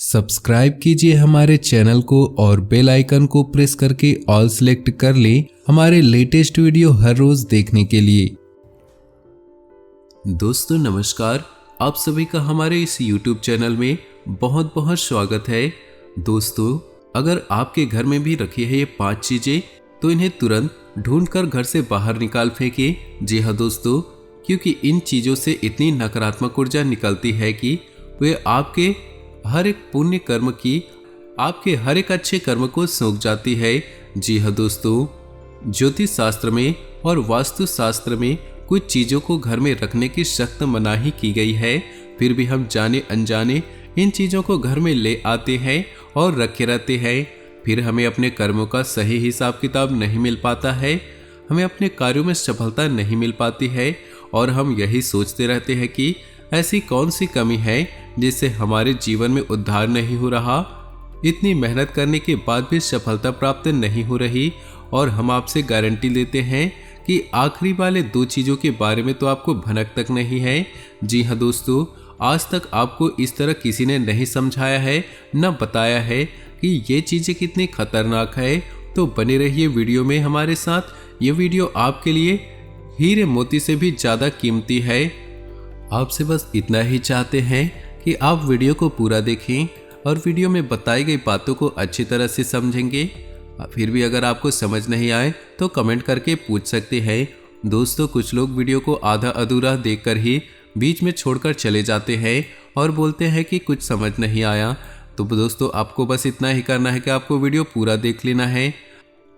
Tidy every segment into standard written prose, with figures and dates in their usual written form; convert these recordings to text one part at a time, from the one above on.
Subscribe कीजिए हमारे channel को और बेल आइकन को प्रेस करके ऑल सेलेक्ट कर लें हमारे लेटेस्ट वीडियो हर रोज देखने के लिए। दोस्तों नमस्कार, आप सभी का हमारे इस YouTube चैनल में बहुत बहुत स्वागत है। दोस्तों, अगर आपके घर में भी रखी है ये 5 चीजें तो इन्हें तुरंत ढूंढकर घर से बाहर निकाल फेंके। जी हाँ दोस्तों, क्योंकि इन चीजों से इतनी नकारात्मक ऊर्जा निकलती है कि वे आपके हर एक पुण्य कर्म की, आपके हर एक अच्छे कर्म को सोख जाती है। जी हाँ दोस्तों, ज्योतिष शास्त्र में और वास्तु शास्त्र में कुछ चीजों को घर में रखने की सख्त मनाही की गई है, फिर भी हम जाने अनजाने इन चीजों को घर में ले आते हैं और रखे रहते हैं। फिर हमें अपने कर्मों का सही हिसाब किताब नहीं मिल पाता है, हमें अपने कार्यों में सफलता नहीं मिल पाती है और हम यही सोचते रहते हैं कि ऐसी कौन सी कमी है जिससे हमारे जीवन में उद्धार नहीं हो रहा। इतनी मेहनत करने के बाद भी सफलता प्राप्त नहीं हो रही और हम आपसे गारंटी देते हैं कि आखिरी वाले 2 चीजों के बारे में तो आपको भनक तक नहीं है। जी हाँ दोस्तों, आज तक आपको इस तरह किसी ने नहीं समझाया है, न बताया है कि ये चीजें कितनी खतरनाक है। तो बने रहिए वीडियो में हमारे साथ। ये वीडियो आपके लिए हीरे मोती से भी ज्यादा कीमती है। आपसे बस इतना ही चाहते हैं कि आप वीडियो को पूरा देखें और वीडियो में बताई गई बातों को अच्छी तरह से समझेंगे। फिर भी अगर आपको समझ नहीं आए तो कमेंट करके पूछ सकते हैं। दोस्तों, कुछ लोग वीडियो को आधा अधूरा देखकर ही बीच में छोड़कर चले जाते हैं और बोलते हैं कि कुछ समझ नहीं आया। तो दोस्तों, आपको बस इतना ही करना है कि आपको वीडियो पूरा देख लेना है।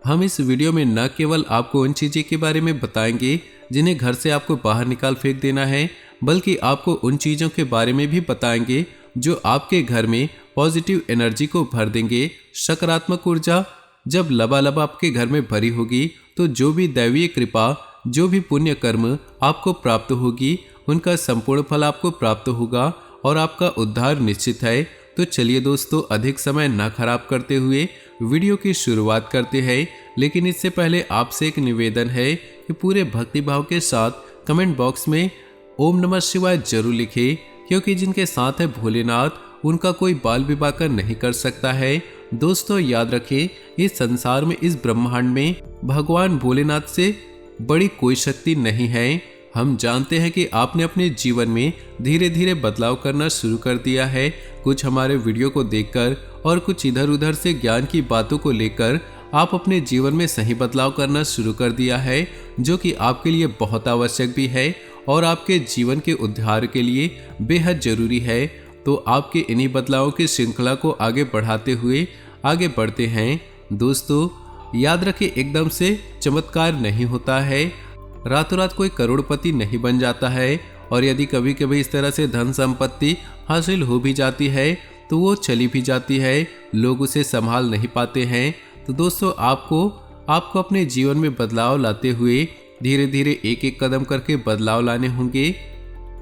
हम इस वीडियो में न केवल आपको उन चीज़ों के बारे में बताएंगे जिन्हें घर से आपको बाहर निकाल फेंक देना है, बल्कि आपको उन चीज़ों के बारे में भी बताएंगे जो आपके घर में पॉजिटिव एनर्जी को भर देंगे। सकारात्मक ऊर्जा जब लबालब आपके घर में भरी होगी तो जो भी दैवीय कृपा, जो भी पुण्य कर्म आपको प्राप्त होगी, उनका संपूर्ण फल आपको प्राप्त होगा और आपका उद्धार निश्चित है। तो चलिए दोस्तों, अधिक समय न खराब करते हुए वीडियो की शुरुआत करते हैं। लेकिन इससे पहले आपसे एक निवेदन है कि पूरे भक्तिभाव के साथ कमेंट बॉक्स में ओम नमः शिवाय जरूर लिखें, क्योंकि जिनके साथ है भोलेनाथ उनका कोई बाल विवाह कर नहीं कर सकता है। दोस्तों याद रखें, इस संसार में, इस ब्रह्मांड में भगवान भोलेनाथ से बड़ी कोई शक्ति नहीं है। हम जानते हैं कि आपने अपने जीवन में धीरे धीरे बदलाव करना शुरू कर दिया है, कुछ हमारे वीडियो को देखकर और कुछ इधर उधर से ज्ञान की बातों को लेकर आप अपने जीवन में सही बदलाव करना शुरू कर दिया है, जो कि आपके लिए बहुत आवश्यक भी है और आपके जीवन के उद्धार के लिए बेहद जरूरी है। तो आपके इन्हीं बदलावों की श्रृंखला को आगे बढ़ाते हुए आगे बढ़ते हैं। दोस्तों याद रखें, एकदम से चमत्कार नहीं होता है, रातों रात कोई करोड़पति नहीं बन जाता है और यदि कभी कभी इस तरह से धन संपत्ति हासिल हो भी जाती है तो वो चली भी जाती है, लोग उसे संभाल नहीं पाते हैं। तो दोस्तों आपको अपने जीवन में बदलाव लाते हुए धीरे धीरे एक एक कदम करके बदलाव लाने होंगे।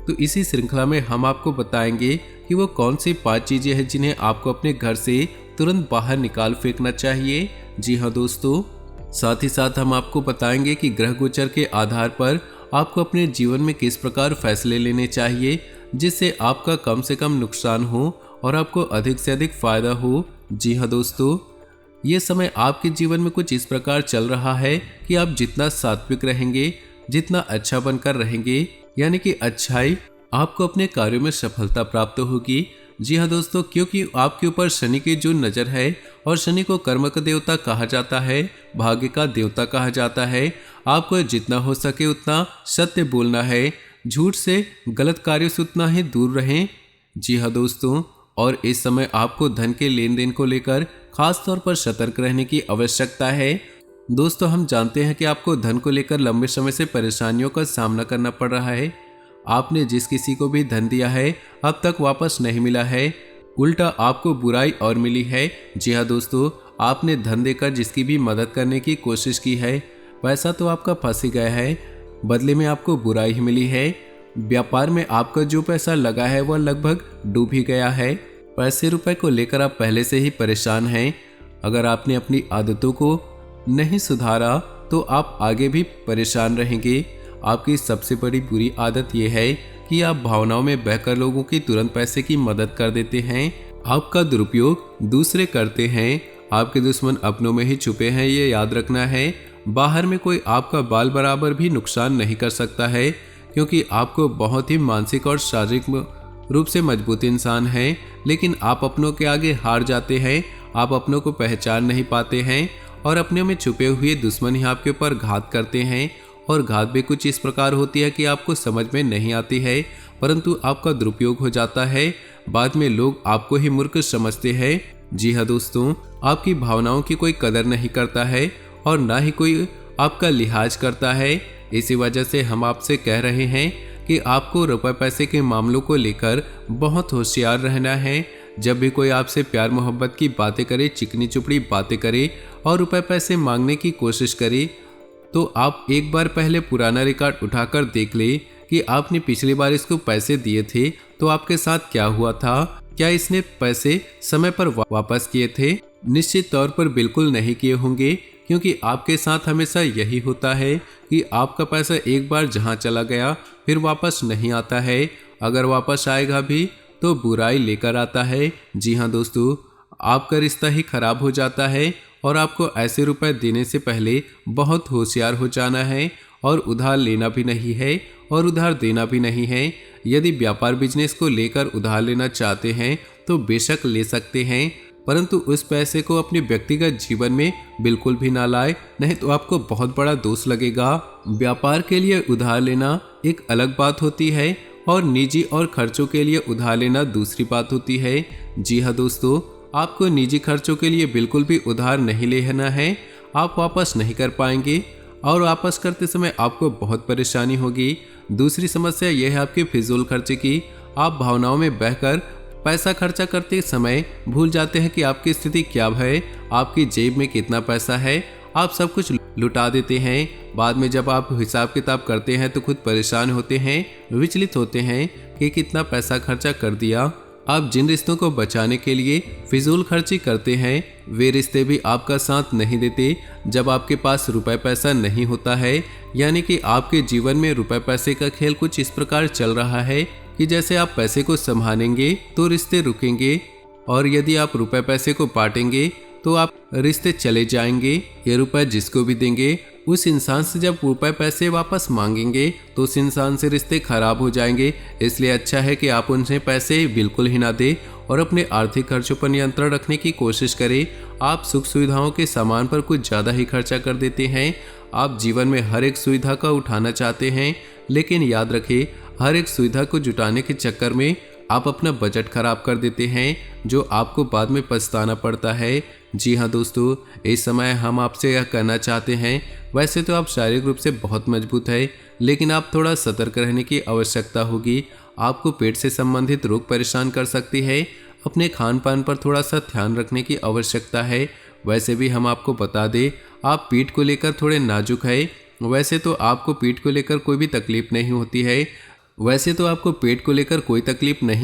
तो इसी श्रृंखला में हम आपको बताएंगे कि वो कौन सी 5 चीजें हैं जिन्हें आपको अपने घर से तुरंत बाहर निकाल फेंकना चाहिए। जी हाँ दोस्तों, साथ ही साथ हम आपको बताएंगे कि ग्रह गोचर के आधार पर आपको अपने जीवन में किस प्रकार फैसले लेने चाहिए जिससे आपका कम से कम नुकसान हो और आपको अधिक से अधिक फायदा हो। जी हाँ दोस्तों, ये समय आपके जीवन में कुछ इस प्रकार चल रहा है कि आप जितना सात्विक रहेंगे, जितना अच्छा बनकर रहेंगे, यानी कि अच्छाई, आपको अपने कार्यों में सफलता प्राप्त होगी। जी हाँ दोस्तों, क्योंकि आपके ऊपर शनि की जो नज़र है, और शनि को कर्म का देवता कहा जाता है, भाग्य का देवता कहा जाता है। आपको जितना हो सके उतना सत्य बोलना है, झूठ से, गलत कार्यों से उतना ही दूर रहें। जी हाँ दोस्तों, और इस समय आपको धन के लेन देन को लेकर खास तौर पर सतर्क रहने की आवश्यकता है। दोस्तों हम जानते हैं कि आपको धन को लेकर लंबे समय से परेशानियों का सामना करना पड़ रहा है। आपने जिस किसी को भी धन दिया है अब तक वापस नहीं मिला है, उल्टा आपको बुराई और मिली है। जी हाँ दोस्तों, आपने धन देकर जिसकी भी मदद करने की कोशिश की है, पैसा तो आपका फंस ही गया है, बदले में आपको बुराई ही मिली है। व्यापार में आपका जो पैसा लगा है वह लगभग डूब ही गया है। पैसे रुपए को लेकर आप पहले से ही परेशान हैं। अगर आपने अपनी आदतों को नहीं सुधारा तो आप आगे भी परेशान रहेंगे। आपकी सबसे बड़ी बुरी आदत यह है कि आप भावनाओं में बहकर लोगों की तुरंत पैसे की मदद कर देते हैं। आपका दुरुपयोग दूसरे करते हैं। आपके दुश्मन अपनों में ही छुपे हैं, ये याद रखना है। बाहर में कोई आपका बाल बराबर भी नुकसान नहीं कर सकता है, क्योंकि आपको बहुत ही मानसिक और शारीरिक रूप से मजबूत इंसान हैं। लेकिन आप अपनों के आगे हार जाते हैं। आप अपनों को पहचान नहीं पाते हैं और अपने में छुपे हुए दुश्मन ही आपके ऊपर घात करते हैं। और घात भी कुछ इस प्रकार होती है कि आपको समझ में नहीं आती है, परंतु आपका दुरुपयोग हो जाता है। बाद में लोग आपको ही मूर्ख समझते हैं। जी हाँ दोस्तों, आपकी भावनाओं की कोई कदर नहीं करता है और ना ही कोई आपका लिहाज करता है। इसी वजह से हम आपसे कह रहे हैं कि आपको रुपए पैसे के मामलों को लेकर बहुत होशियार रहना है। जब भी कोई आपसे प्यार मोहब्बत की बातें करे, चिकनी चुपड़ी बातें करे और रुपए पैसे मांगने की कोशिश करे, तो आप एक बार पहले पुराना रिकॉर्ड उठाकर देख ले कि आपने पिछली बार इसको पैसे दिए थे तो आपके साथ क्या हुआ था। क्या इसने पैसे समय पर वापस किए थे? निश्चित तौर पर बिल्कुल नहीं किए होंगे, क्योंकि आपके साथ हमेशा यही होता है कि आपका पैसा एक बार जहां चला गया फिर वापस नहीं आता है। अगर वापस आएगा भी तो बुराई लेकर आता है। जी हाँ दोस्तों, आपका रिश्ता ही खराब हो जाता है और आपको ऐसे रुपए देने से पहले बहुत होशियार हो जाना है। और उधार लेना भी नहीं है और उधार देना भी नहीं है। यदि व्यापार बिजनेस को लेकर उधार लेना चाहते हैं तो बेशक ले सकते हैं, परंतु उस पैसे को अपने व्यक्तिगत जीवन में बिल्कुल भी ना लाए, नहीं तो आपको बहुत बड़ा दोष लगेगा। व्यापार के लिए उधार लेना एक अलग बात होती है और निजी और खर्चों के लिए उधार लेना दूसरी बात होती है। जी हाँ दोस्तों, आपको निजी खर्चों के लिए बिल्कुल भी उधार नहीं लेना है। आप वापस नहीं कर पाएंगे और वापस करते समय आपको बहुत परेशानी होगी। दूसरी समस्या यह है आपके फिजूल खर्चे की। आप भावनाओं में बहकर पैसा खर्चा करते समय भूल जाते हैं कि आपकी स्थिति क्या है, आपकी जेब में कितना पैसा है। आप सब कुछ लुटा देते हैं। बाद में जब आप हिसाब किताब करते हैं तो खुद परेशान होते हैं, विचलित होते हैं कि कितना पैसा खर्चा कर दिया। आप जिन रिश्तों को बचाने के लिए फिजूल खर्ची करते हैं, वे रिश्ते भी आपका साथ नहीं देते जब आपके पास रुपए पैसा नहीं होता है। यानी कि आपके जीवन में रुपए पैसे का खेल कुछ इस प्रकार चल रहा है कि जैसे आप पैसे को संभालेंगे तो रिश्ते रुकेंगे, और यदि आप रुपए पैसे को बांटेंगे तो आप रिश्ते चले जाएंगे। ये रुपए जिसको भी देंगे उस इंसान से जब रुपए पैसे वापस मांगेंगे तो उस इंसान से रिश्ते खराब हो जाएंगे। इसलिए अच्छा है कि आप उनसे पैसे बिल्कुल ही ना दें और अपने आर्थिक खर्चों पर नियंत्रण रखने की कोशिश करें। आप सुख सुविधाओं के सामान पर कुछ ज़्यादा ही खर्चा कर देते हैं। आप जीवन में हर एक सुविधा का उठाना चाहते हैं, लेकिन याद रखें, हर एक सुविधा को जुटाने के चक्कर में आप अपना बजट खराब कर देते हैं, जो आपको बाद में पछताना पड़ता है। जी हाँ दोस्तों, इस समय हम आपसे यह कहना चाहते हैं, वैसे तो आप शारीरिक रूप से बहुत मजबूत है, लेकिन आप थोड़ा सतर्क रहने की आवश्यकता होगी। आपको पेट से संबंधित रोग परेशान कर सकती है। अपने खान पान पर थोड़ा सा ध्यान रखने की आवश्यकता है। वैसे भी हम आपको बता दें, आप पीठ को लेकर थोड़े नाजुक है। वैसे तो आपको पीठ को लेकर कोई भी तकलीफ नहीं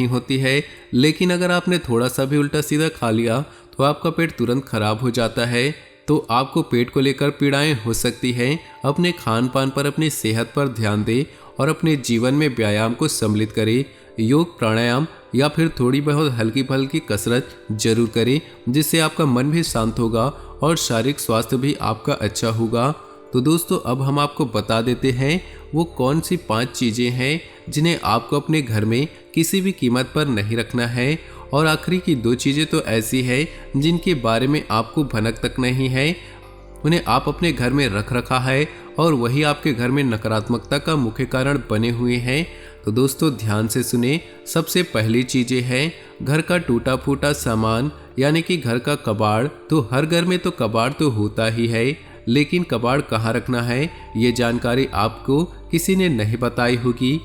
होती है, लेकिन अगर आपने थोड़ा सा भी उल्टा सीधा खा लिया तो आपका पेट तुरंत खराब हो जाता है। तो आपको पेट को लेकर पीड़ाएं हो सकती हैं। अपने खान पान पर, अपनी सेहत पर ध्यान दें और अपने जीवन में व्यायाम को सम्मिलित करें। योग, प्राणायाम या फिर थोड़ी बहुत हल्की फुल्की कसरत जरूर करें, जिससे आपका मन भी शांत होगा और शारीरिक स्वास्थ्य भी आपका अच्छा होगा। तो दोस्तों, अब हम आपको बता देते हैं वो कौन सी 5 चीज़ें हैं जिन्हें आपको अपने घर में किसी भी कीमत पर नहीं रखना है। और आखिरी की 2 चीज़ें तो ऐसी है जिनके बारे में आपको भनक तक नहीं है, उन्हें आप अपने घर में रख रखा है और वही आपके घर में नकारात्मकता का मुख्य कारण बने हुए हैं। तो दोस्तों, ध्यान से सुने। सबसे पहली चीज़ें हैं घर का टूटा फूटा सामान, यानी कि घर का कबाड़। तो हर घर में तो कबाड़ तो होता ही है, लेकिन कबाड़ कहाँ रखना है ये जानकारी आपको किसी ने नहीं बताई होगी।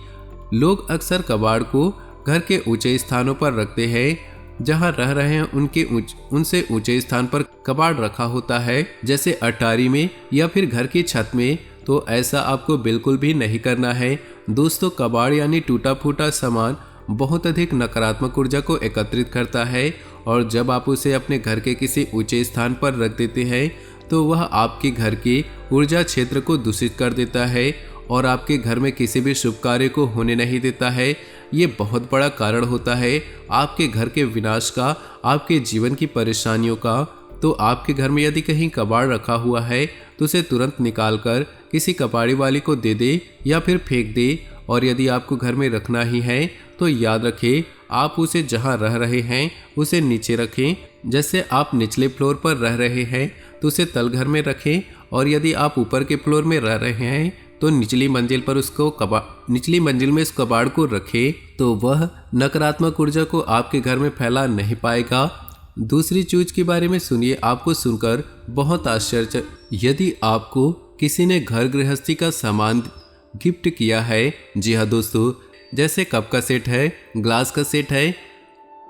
लोग अक्सर कबाड़ को घर के ऊंचे स्थानों पर रखते हैं। जहां रह रहे हैं उनसे ऊंचे स्थान पर कबाड़ रखा होता है, जैसे अटारी में या फिर घर की छत में। तो ऐसा आपको बिल्कुल भी नहीं करना है। दोस्तों, कबाड़ यानी टूटा फूटा सामान बहुत अधिक नकारात्मक ऊर्जा को एकत्रित करता है, और जब आप उसे अपने घर के किसी ऊंचे स्थान पर रख देते हैं तो वह आपके घर के ऊर्जा क्षेत्र को दूषित कर देता है और आपके घर में किसी भी शुभ कार्य को होने नहीं देता है। ये बहुत बड़ा कारण होता है आपके घर के विनाश का, आपके जीवन की परेशानियों का। तो आपके घर में यदि कहीं कबाड़ रखा हुआ है तो उसे तुरंत निकाल कर किसी कबाड़ी वाले को दे दे या फिर फेंक दे। और यदि आपको घर में रखना ही है तो याद रखें, आप उसे जहां रह रहे हैं उसे नीचे रखें। जैसे आप निचले फ्लोर पर रह रहे हैं तो उसे तलघर में रखें, और यदि आप ऊपर के फ्लोर में रह रहे हैं तो निचली मंजिल में इस कबाड़ को रखें, तो वह नकारात्मक ऊर्जा को आपके घर में फैला नहीं पाएगा। दूसरी चीज के बारे में सुनिए, आपको सुनकर बहुत आश्चर्य, यदि आपको किसी ने घर गृहस्थी का सामान गिफ्ट किया है, जी हाँ दोस्तों, जैसे कप का सेट है, ग्लास का सेट है,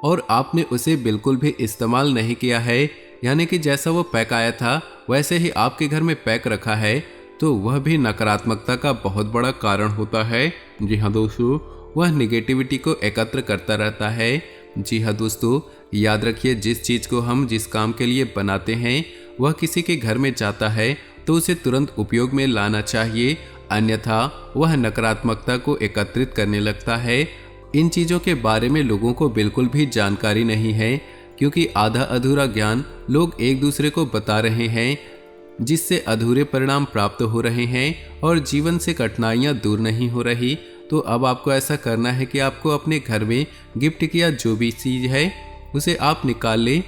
और आपने उसे बिल्कुल भी इस्तेमाल नहीं किया है, यानी कि जैसा वो पैक आया था वैसे ही आपके घर में पैक रखा है, तो वह भी नकारात्मकता का बहुत बड़ा कारण होता है। जी हाँ दोस्तों, वह निगेटिविटी को एकत्र करता रहता है। जी हाँ दोस्तों, याद रखिए, जिस चीज़ को हम जिस काम के लिए बनाते हैं वह किसी के घर में जाता है तो उसे तुरंत उपयोग में लाना चाहिए, अन्यथा वह नकारात्मकता को एकत्रित करने लगता है। इन चीज़ों के बारे में लोगों को बिल्कुल भी जानकारी नहीं है, क्योंकि आधा अधूरा ज्ञान लोग एक दूसरे को बता रहे हैं, जिससे अधूरे परिणाम प्राप्त हो रहे हैं और जीवन से कठिनाइयाँ दूर नहीं हो रही। तो अब आपको ऐसा करना है कि आपको अपने घर में गिफ्ट किया जो भी चीज़ है उसे आप निकाल लें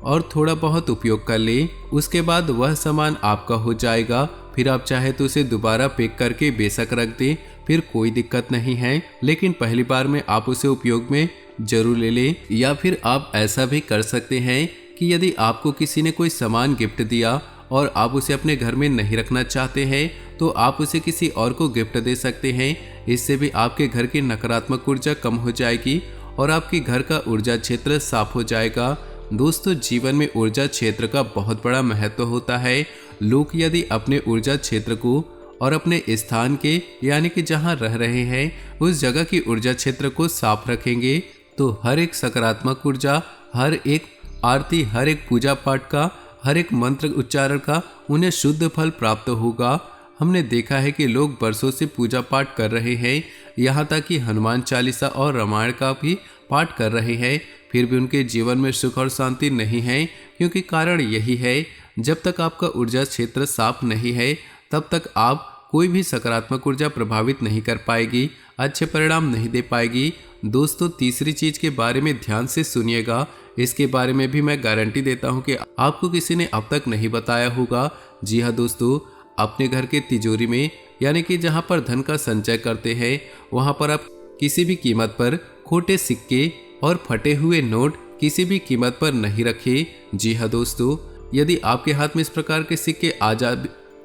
और थोड़ा बहुत उपयोग कर लें। उसके बाद वह सामान आपका हो जाएगा। फिर आप चाहे तो उसे दोबारा पैक करके बेशक रख दें, फिर कोई दिक्कत नहीं है, लेकिन पहली बार में आप उसे उपयोग में जरूर ले लें। या फिर आप ऐसा भी कर सकते हैं कि यदि आपको किसी ने कोई सामान गिफ्ट दिया और आप उसे अपने घर में नहीं रखना चाहते हैं तो आप उसे किसी और को गिफ्ट दे सकते हैं। इससे भी आपके घर की नकारात्मक ऊर्जा कम हो जाएगी और आपके घर का ऊर्जा क्षेत्र साफ हो जाएगा। दोस्तों, जीवन में ऊर्जा क्षेत्र का बहुत बड़ा महत्व होता है। लोग यदि अपने ऊर्जा क्षेत्र को और अपने स्थान के, यानी कि जहां रह रहे हैं उस जगह की ऊर्जा क्षेत्र को साफ रखेंगे तो हर एक सकारात्मक ऊर्जा, हर एक आरती, हर एक पूजा पाठ का, हर एक मंत्र उच्चारण का उन्हें शुद्ध फल प्राप्त होगा। हमने देखा है कि लोग बरसों से पूजा पाठ कर रहे हैं, यहाँ तक कि हनुमान चालीसा और रामायण का भी पाठ कर रहे हैं, फिर भी उनके जीवन में सुख और शांति नहीं है। क्योंकि कारण यही है, जब तक आपका ऊर्जा क्षेत्र साफ नहीं है तब तक आप कोई भी सकारात्मक ऊर्जा प्रभावित नहीं कर पाएगी, अच्छे परिणाम नहीं दे पाएगी। दोस्तों, तीसरी चीज के बारे में ध्यान से सुनिएगा, इसके बारे में भी मैं गारंटी देता हूं कि आपको किसी ने अब तक नहीं बताया होगा। जी हाँ दोस्तों, अपने घर के तिजोरी में, यानी कि जहां पर धन का संचय करते हैं, वहां पर आप किसी भी कीमत पर खोटे सिक्के और फटे हुए नोट किसी भी कीमत पर नहीं रखें। जी हाँ दोस्तों, यदि आपके हाथ में इस प्रकार के सिक्के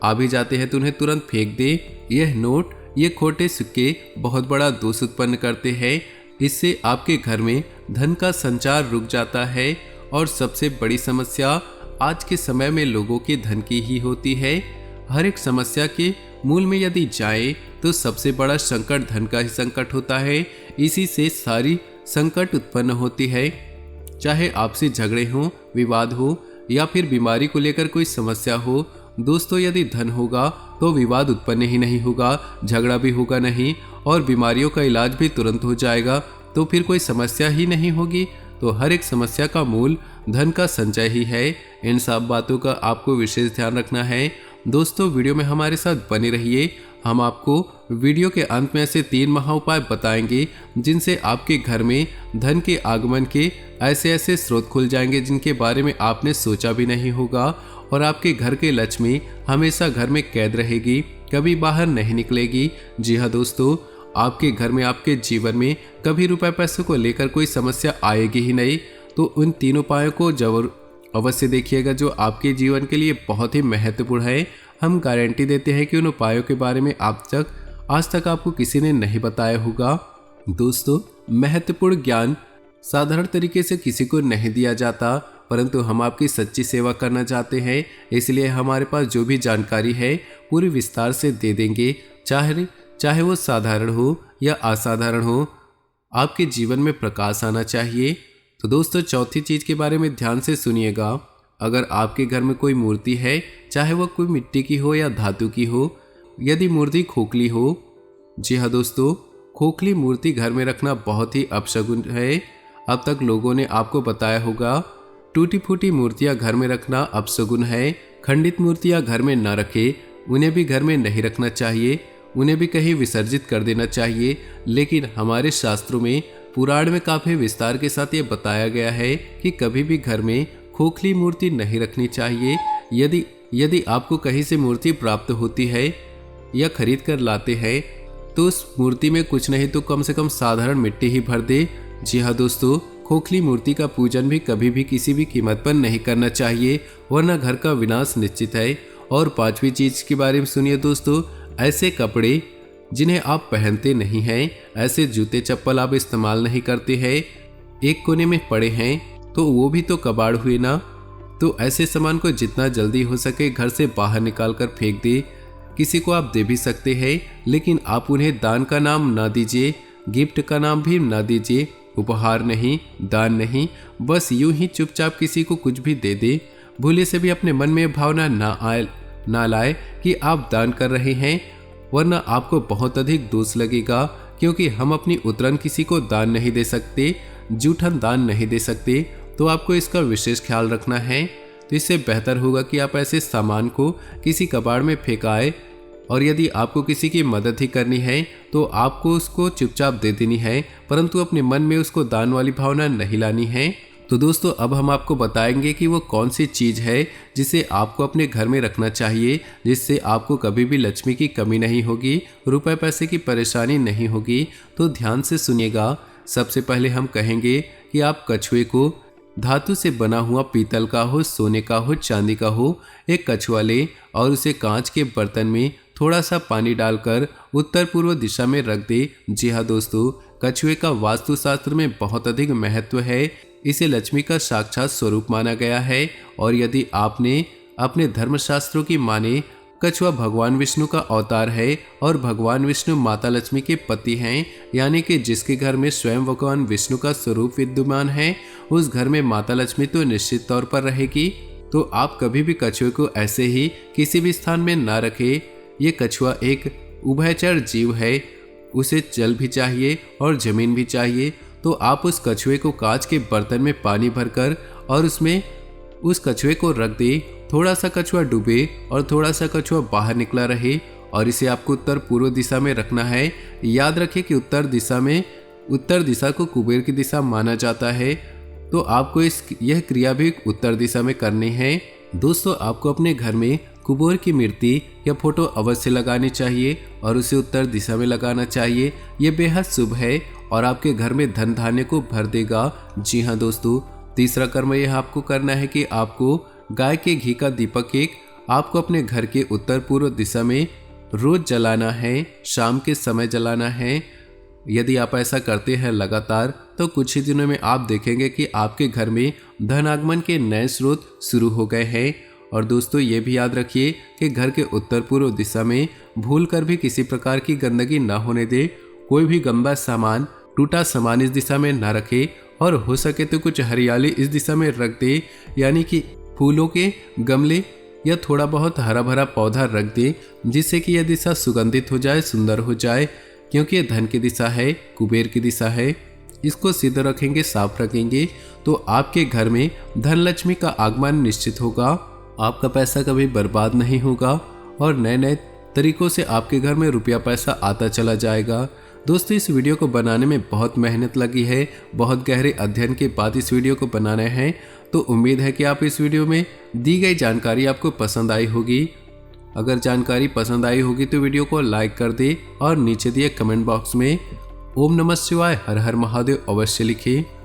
आ भी जाते हैं तो उन्हें तुरंत फेंक दें। यह नोट, ये खोटे सिक्के बहुत बड़ा दोष उत्पन्न करते हैं। इससे आपके घर में धन का संचार रुक जाता है और सबसे बड़ी समस्या आज के समय में लोगों के धन की ही होती है। हर एक समस्या के मूल में यदि जाए तो सबसे बड़ा संकट धन का ही संकट होता है। इसी से सारी संकट उत्पन्न होती है, चाहे आपसे झगड़े हो, विवाद हो या फिर बीमारी को लेकर कोई समस्या हो। दोस्तों, यदि धन होगा तो विवाद उत्पन्न ही नहीं होगा, झगड़ा भी होगा नहीं और बीमारियों का इलाज भी तुरंत हो जाएगा, तो फिर कोई समस्या ही नहीं होगी। तो हर एक समस्या का मूल धन का संचय ही है। इन सब बातों का आपको विशेष ध्यान रखना है। दोस्तों, वीडियो में हमारे साथ बने रहिए। हम आपको वीडियो के अंत में ऐसे 3 महा उपाय बताएंगे जिनसे आपके घर में धन के आगमन के ऐसे ऐसे स्रोत खुल जाएंगे जिनके बारे में आपने सोचा भी नहीं होगा, और आपके घर के लक्ष्मी हमेशा घर में कैद रहेगी, कभी बाहर नहीं निकलेगी। जी हाँ दोस्तों, आपके घर में, आपके जीवन में कभी रुपए पैसे को लेकर कोई समस्या आएगी ही नहीं। तो उन 3 उपायों को जरूर अवश्य देखिएगा जो आपके जीवन के लिए बहुत ही महत्वपूर्ण है। हम गारंटी देते हैं कि उन उपायों के बारे में आज तक आपको किसी ने नहीं बताया होगा। दोस्तों, महत्वपूर्ण ज्ञान साधारण तरीके से किसी को नहीं दिया जाता, परंतु हम आपकी सच्ची सेवा करना चाहते हैं, इसलिए हमारे पास जो भी जानकारी है पूरी विस्तार से दे देंगे, चाहे वो साधारण हो या असाधारण हो। आपके जीवन में प्रकाश आना चाहिए। तो दोस्तों, चौथी चीज के बारे में ध्यान से सुनिएगा। अगर आपके घर में कोई मूर्ति है, चाहे वह कोई मिट्टी की हो या धातु की हो, यदि मूर्ति खोखली हो, जी हाँ दोस्तों, खोखली मूर्ति घर में रखना बहुत ही अपशगुन है। अब तक लोगों ने आपको बताया होगा टूटी फूटी मूर्तियां घर में रखना अपशगुन है। खंडित मूर्तियां घर में न रखें, उन्हें भी घर में नहीं रखना चाहिए, उन्हें भी कहीं विसर्जित कर देना चाहिए। लेकिन हमारे शास्त्रों में, पुराण में काफी विस्तार के साथ ये बताया गया है कि कभी भी घर में खोखली मूर्ति नहीं रखनी चाहिए। यदि आपको कहीं से मूर्ति प्राप्त होती है या खरीद कर लाते हैं तो उस मूर्ति में कुछ नहीं तो कम से कम साधारण मिट्टी ही भर दे। जी हाँ दोस्तों, खोखली मूर्ति का पूजन भी कभी भी किसी भी कीमत पर नहीं करना चाहिए, वरना घर का विनाश निश्चित है। और पांचवी चीज के बारे में सुनिए दोस्तों, ऐसे कपड़े जिन्हें आप पहनते नहीं हैं, ऐसे जूते चप्पल आप इस्तेमाल नहीं करते हैं, एक कोने में पड़े हैं तो वो भी तो कबाड़ हुए ना। तो ऐसे सामान को जितना जल्दी हो सके घर से बाहर निकाल कर फेंक दे। किसी को आप दे भी सकते हैं, लेकिन आप उन्हें दान का नाम ना दीजिए, गिफ्ट का नाम भी ना दीजिए, उपहार नहीं, दान नहीं, बस यूं ही चुपचाप किसी को कुछ भी दे दे। भूले से भी अपने मन में भावना ना लाए कि आप दान कर रहे हैं, वरना आपको बहुत अधिक दोष लगेगा। क्योंकि हम अपनी उतरन किसी को दान नहीं दे सकते, जूठन दान नहीं दे सकते, तो आपको इसका विशेष ख्याल रखना है। तो इससे बेहतर होगा कि आप ऐसे सामान को किसी कबाड़ में फेंकाए, और यदि आपको किसी की मदद ही करनी है तो आपको उसको चुपचाप दे देनी है, परंतु अपने मन में उसको दान वाली भावना नहीं लानी है। तो दोस्तों, अब हम आपको बताएंगे कि वो कौन सी चीज़ है जिसे आपको अपने घर में रखना चाहिए, जिससे आपको कभी भी लक्ष्मी की कमी नहीं होगी, रुपए पैसे की परेशानी नहीं होगी। तो ध्यान से सुनिएगा। सबसे पहले हम कहेंगे कि आप कछुए को धातु से बना हुआ पीतल का हो, सोने का हो, चांदी का हो, एक कछुआ ले और उसे कांच के बर्तन में थोड़ा सा पानी डालकर उत्तर पूर्व दिशा में रख दे। जी हाँ दोस्तों, कछुए का वास्तुशास्त्र में बहुत अधिक महत्व है, इसे लक्ष्मी का साक्षात स्वरूप माना गया है। और यदि आपने अपने धर्मशास्त्रों की माने, कछुआ भगवान विष्णु का अवतार है और भगवान विष्णु माता लक्ष्मी के पति हैं, यानी कि जिसके घर में स्वयं भगवान विष्णु का स्वरूप विद्यमान है, उस घर में माता लक्ष्मी तो निश्चित तौर पर रहेगी। तो आप कभी भी कछुए को ऐसे ही किसी भी स्थान में ना रखें। ये कछुआ एक उभयचर जीव है, उसे जल भी चाहिए और जमीन भी चाहिए। तो आप उस कछुए को कांच के बर्तन में पानी भरकर और उसमें उस कछुए को रख दे। थोड़ा सा कछुआ डूबे और थोड़ा सा कछुआ बाहर निकला रहे, और इसे आपको उत्तर पूर्व दिशा में रखना है। याद रखें कि उत्तर दिशा को कुबेर की दिशा माना जाता है, तो आपको यह क्रिया भी उत्तर दिशा में करनी है। दोस्तों, आपको अपने घर में कुबेर की मूर्ति या फोटो अवश्य लगानी चाहिए और उसे उत्तर दिशा में लगाना चाहिए। ये बेहद शुभ है और आपके घर में धन धान्य को भर देगा। जी हाँ दोस्तों, तीसरा कर्म यह आपको करना है कि आपको गाय के घी का दीपक आपको अपने घर के उत्तर पूर्व दिशा में रोज जलाना है, शाम के समय जलाना है। यदि आप ऐसा करते हैं लगातार, तो कुछ ही दिनों में आप देखेंगे कि आपके घर में धन आगमन के नए स्रोत शुरू हो गए हैं। और दोस्तों, ये भी याद रखिए कि घर के उत्तर पूर्व दिशा में भूल कर भी किसी प्रकार की गंदगी ना होने दे। कोई भी गंदा सामान, टूटा सामान इस दिशा में ना रखे, और हो सके तो कुछ हरियाली इस दिशा में रख दे, यानी कि फूलों के गमले या थोड़ा बहुत हरा भरा पौधा रख दे, जिससे कि यह दिशा सुगंधित हो जाए, सुंदर हो जाए। क्योंकि यह धन की दिशा है, कुबेर की दिशा है। इसको सिद्ध रखेंगे, साफ रखेंगे, तो आपके घर में धन लक्ष्मी का आगमन निश्चित होगा। आपका पैसा कभी बर्बाद नहीं होगा और नए नए तरीकों से आपके घर में रुपया पैसा आता चला जाएगा। दोस्तों, इस वीडियो को बनाने में बहुत मेहनत लगी है, बहुत गहरे अध्ययन के बाद इस वीडियो को बनाना है। तो उम्मीद है कि आप इस वीडियो में दी गई जानकारी आपको पसंद आई होगी। अगर जानकारी पसंद आई होगी तो वीडियो को लाइक कर दे और नीचे दिए कमेंट बॉक्स में ओम नमः शिवाय, हर हर महादेव अवश्य लिखें।